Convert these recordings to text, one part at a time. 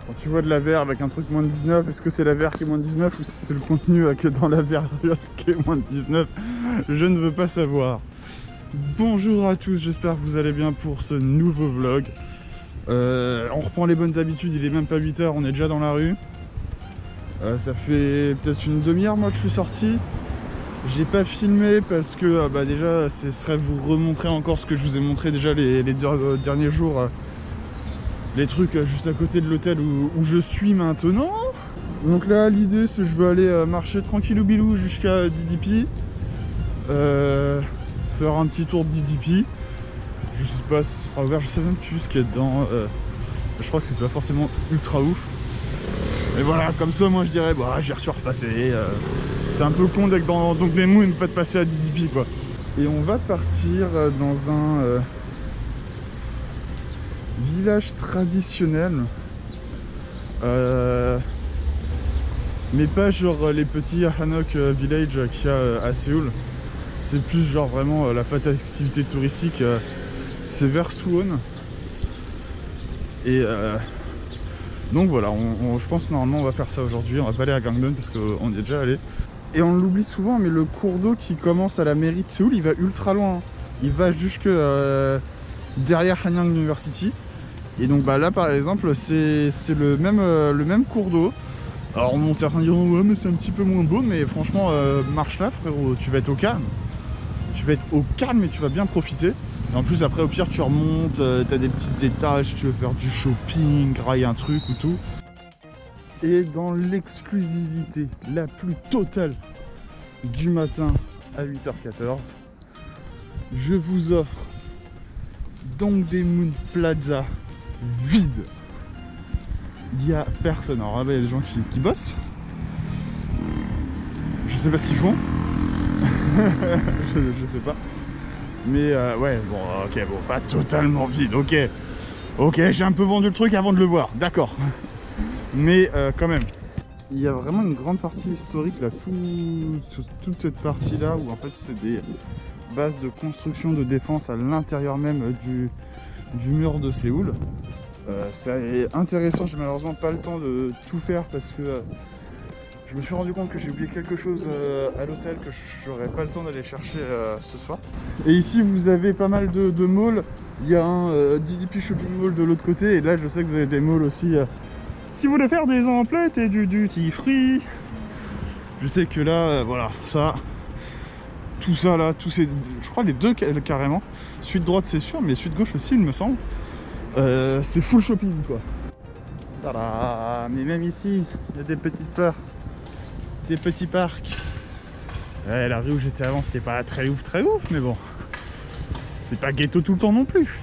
Quand tu vois de la VR avec un truc moins de 19, est-ce que c'est la VR qui est moins de 19 ou si c'est le contenu qui est dans la VR qui est moins de 19? Je ne veux pas savoir. Bonjour à tous, j'espère que vous allez bien pour ce nouveau vlog. On reprend les bonnes habitudes, il est même pas 8 h, on est déjà dans la rue. Ça fait peut-être une demi-heure moi que je suis sorti. J'ai pas filmé parce que déjà ce serait vous remontrer encore ce que je vous ai montré déjà les derniers jours. Les trucs juste à côté de l'hôtel où je suis maintenant. Donc là l'idée c'est que je veux aller marcher tranquillou bilou jusqu'à DDP. Faire un petit tour de DDP. Je sais pas si ce sera ouvert, je sais même plus ce qu'il y a dedans. Je crois que c'est pas forcément ultra ouf. Mais voilà, comme ça moi je dirais bah j'ai reçu repasser. C'est un peu con d'être dans donc des moons, pas de passer à DDP quoi. Et on va partir dans un village traditionnel. Mais pas genre les petits Hanok Village qu'il y a à Séoul. C'est plus genre vraiment la fête activité touristique. C'est vers Suwon. Et donc voilà, je pense que normalement on va faire ça aujourd'hui. On va pas aller à Gangneung parce qu'on y est déjà allé. Et on l'oublie souvent, mais le cours d'eau qui commence à la mairie de Séoul, il va ultra loin. Il va jusque derrière Hanyang University. Et donc là par exemple, c'est le même cours d'eau. Alors bon, certains diront ouais mais c'est un petit peu moins beau, mais franchement marche là frérot, tu vas être au calme. Tu vas être au calme et tu vas bien profiter. Et en plus après au pire tu remontes, t'as des petits étages, tu veux faire du shopping, grailler un truc ou tout. Et dans l'exclusivité la plus totale du matin à 8h14, je vous offre Dongdaemun Plaza vide. Il n'y a personne. Alors là-bas il y a des gens qui bossent. Je sais pas ce qu'ils font. je sais pas. Mais ouais, bon, ok, bon, pas totalement vide, ok, j'ai un peu vendu le truc avant de le voir, d'accord. Mais quand même, il y a vraiment une grande partie historique là, toute cette partie là où en fait c'était des bases de construction de défense à l'intérieur même du mur de Séoul. C'est intéressant, j'ai malheureusement pas le temps de tout faire parce que je me suis rendu compte que j'ai oublié quelque chose à l'hôtel que j'aurais pas le temps d'aller chercher ce soir. Et ici vous avez pas mal de malls. Il y a un DDP Shopping Mall de l'autre côté et là je sais que vous avez des malls aussi. Si vous voulez faire des emplettes et du duty free. Je sais que là, voilà, ça, tout ça là, tous ces, je crois les deux carrément. Suite droite c'est sûr, mais suite gauche aussi il me semble. C'est full shopping quoi. Tada. Mais même ici, il y a des petites peurs. Des petits parcs. Ouais, la rue où j'étais avant c'était pas très ouf, mais bon, c'est pas ghetto tout le temps non plus.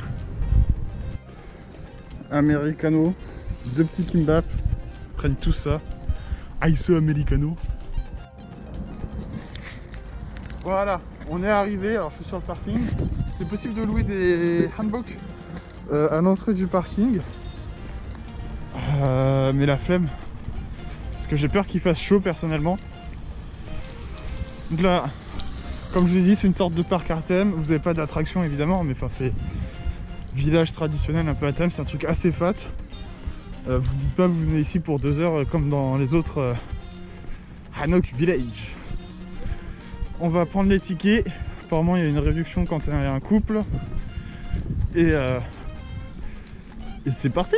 Americano, deux petits kimbap, prennent tout ça. ISO Americano. Voilà, on est arrivé. Alors je suis sur le parking. C'est possible de louer des hanboks à l'entrée du parking. Mais la flemme. Que j'ai peur qu'il fasse chaud personnellement. Donc là, comme je vous ai dit, c'est une sorte de parc à thème. Vous n'avez pas d'attraction évidemment, mais enfin c'est village traditionnel un peu à thème. C'est un truc assez fat. Vous dites pas que vous venez ici pour 2 heures comme dans les autres Hanok Village. On va prendre les tickets. Apparemment il y a une réduction quand il y a un couple. Et c'est parti.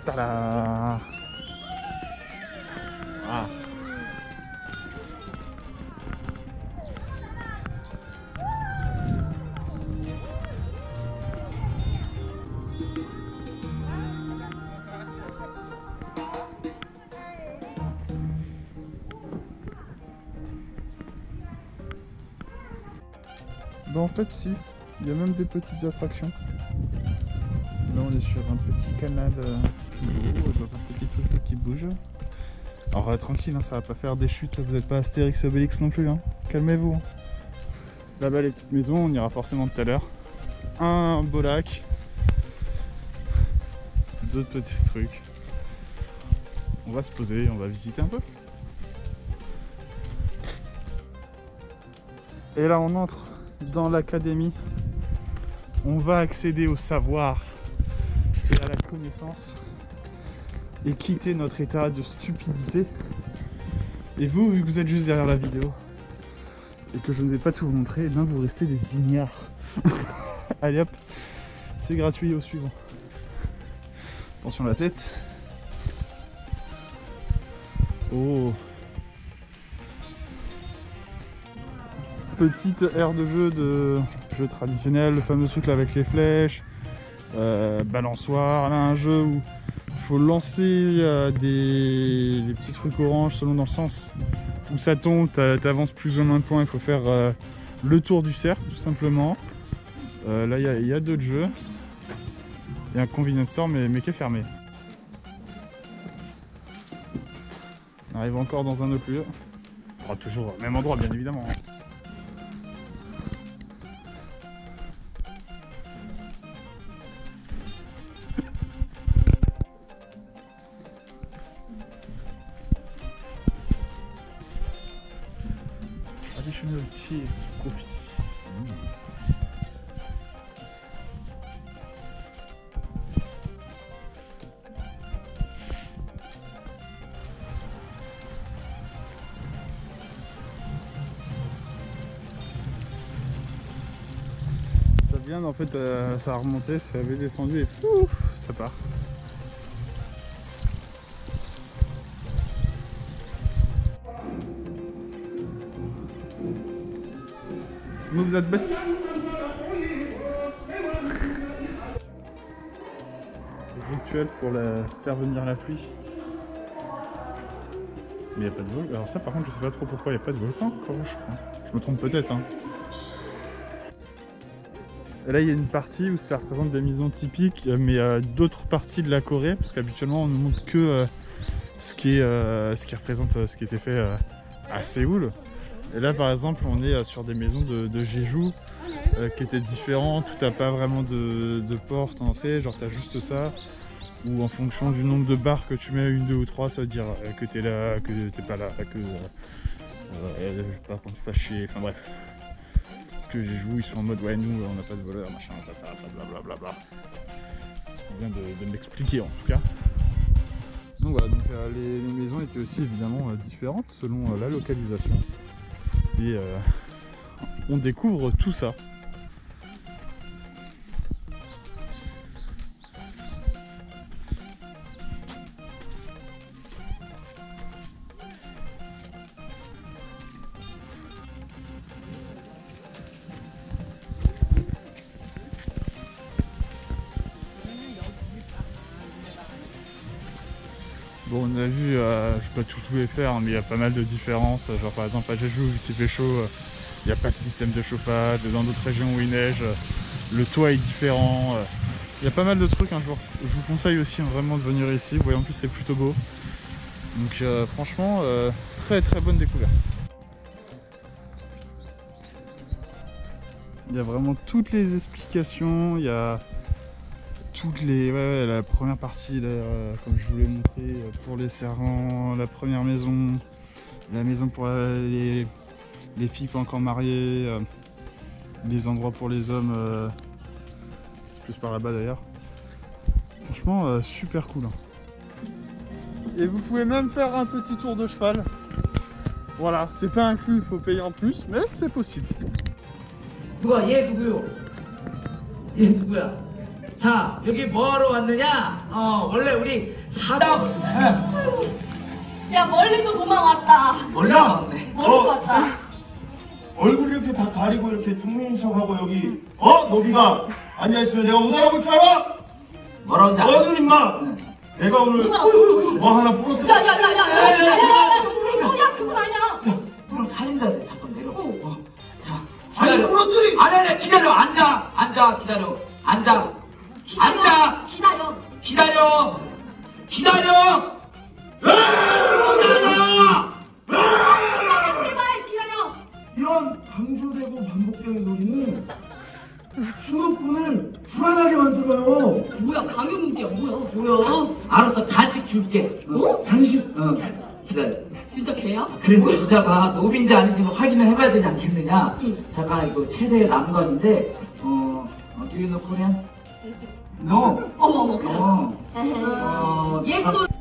Tada. Ah. Bah en fait si, il y a même des petites attractions. Là on est sur un petit canal dans un petit truc qui bouge. Alors tranquille, hein, ça va pas faire des chutes, vous n'êtes pas Astérix et Obélix non plus, hein. Calmez-vous. Hein. Là-bas les petites maisons, on ira forcément tout à l'heure. Un beau lac. D'autres petits trucs. On va se poser, on va visiter un peu. Et là on entre dans l'académie. On va accéder au savoir et à la connaissance et quitter notre état de stupidité. Et vous, vu que vous êtes juste derrière la vidéo et que je ne vais pas tout vous montrer, eh bien vous restez des ignares. Allez hop, c'est gratuit, au suivant. Attention la tête. Oh. Petite aire de jeu traditionnel, le fameux truc là avec les flèches, balançoire, là un jeu où il faut lancer des petits trucs orange selon dans le sens où ça tombe, t'avances plus ou moins de points, il faut faire le tour du cercle tout simplement. Là il y a d'autres jeux, il y a un convenience store mais qui est fermé. On arrive encore dans un autre lieu, toujours au même endroit bien évidemment. Additional tea coffee. Ça vient en fait, ça a remonté, ça avait descendu et pouf, ça part. Mais vous êtes bêtes. Rituel pour faire venir la pluie. Mais il n'y a pas de volcan. Alors ça par contre je sais pas trop pourquoi il n'y a pas de volcan encore je crois. Je me trompe peut-être hein. Et là il y a une partie où ça représente des maisons typiques mais d'autres parties de la Corée. Parce qu'habituellement on ne montre que ce qui représente ce qui était fait à Séoul. Et là par exemple on est sur des maisons de Jeju qui étaient différentes, où t'as pas vraiment de porte en entrée, genre t'as juste ça, ou en fonction du nombre de barres que tu mets, 1, 2 ou 3, ça veut dire que t'es là, que t'es pas là, que je sais pas, qu'on te fasse chier, enfin bref. Parce que Jeju ils sont en mode ouais nous on n'a pas de voleurs, machin, blablabla. On vient de m'expliquer en tout cas. Donc voilà, donc, les maisons étaient aussi évidemment différentes selon la localisation. Et on découvre tout ça. Bon, on a vu, je vais pas tout les faire, hein, mais il y a pas mal de différences. Genre par exemple à Jeju, vu qu'il fait chaud, il n'y a pas de système de chauffage. Dans d'autres régions où il neige, le toit est différent. Il y a pas mal de trucs, hein, je vous conseille aussi hein, vraiment de venir ici. Vous voyez en plus c'est plutôt beau. Donc franchement, très très bonne découverte. Il y a vraiment toutes les explications, il y a toutes les... Ouais, la première partie, là, comme je vous l'ai montré, pour les servants, la première maison, la maison pour les filles pas encore mariées, les endroits pour les hommes, c'est plus par là-bas d'ailleurs. Franchement, super cool. Hein. Et vous pouvez même faire un petit tour de cheval. Voilà, c'est pas inclus, il faut payer en plus, mais c'est possible. 누가 얘 누구요? 얘 누구야? 자 여기 뭐하러 왔느냐? 원래 우리 사당 야 멀리도 도망왔다. 멀리 왔네. 멀리도 왔다. 얼굴 이렇게 다 가리고 이렇게 동민인 척하고 여기 너비가 앉아있으면 내가 못 알아볼 줄 알아? 뭐라고 자? 너는 임마! 내가 오늘 뭐 하나 부러뜨려. 야야야야야야야야 그건 아니야. 그럼 살인자네. 잠깐 내려. 자 아니 기다려. 부러뜨리! 아니 기다려. 앉아 기다려. 앉아. 기다려. 기다려. 기다려. 제발 기다려. 이런 강조되고 반복되는 소리는 중국군을 불안하게 만들어요. 뭐야 강요문제야 뭐야? 뭐야? 알았어. 간식 줄게. 당신 기다려. 진짜 개야? 그래도 기자가 노비인지 아닌지는 확인을 해봐야 되지 않겠느냐? 응. 잠깐 이거 최대의 난관인데 Do you know Korean? 노. 어머, 어머, 그래. 어. 예스, 노.